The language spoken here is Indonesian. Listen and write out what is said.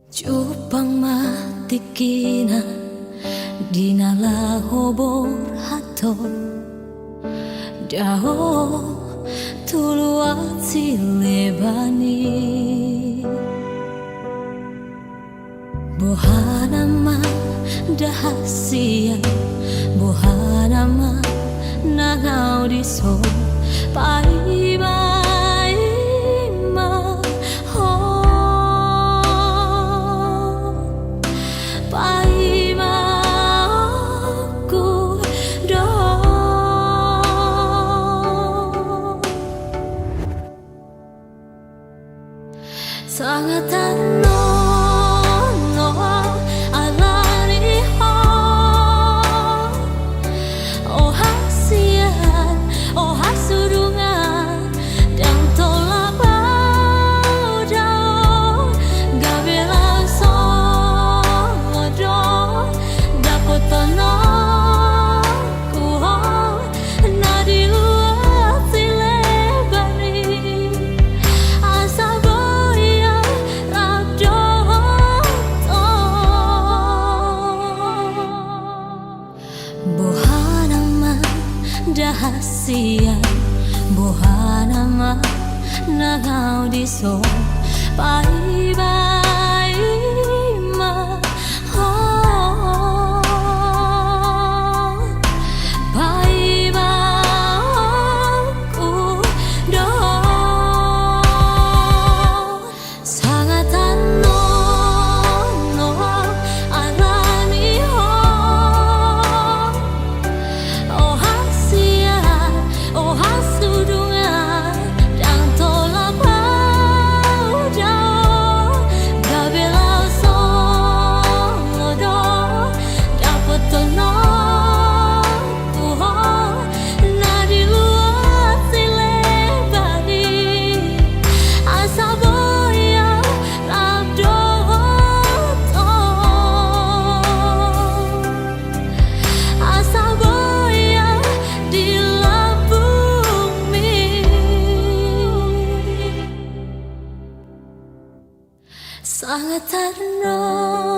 Jupang matikina dinala hobor hato dao tuluat silebani bohanama dahasia bohanama nangau diso paima sangat no alani ho oh hasian oh hasurungan dan tolak bau jauh gabela sodo dapat tenang kuho nadi luar silebani asa dahasian bohanama nangau diso pai-pai ma pai ma ku do sangat no alani ho oh hasudungan dan tolak bau jauh gabela sodo dapat tenang tuho nadi luar silebani asa boya labdo asa boya di sangat terno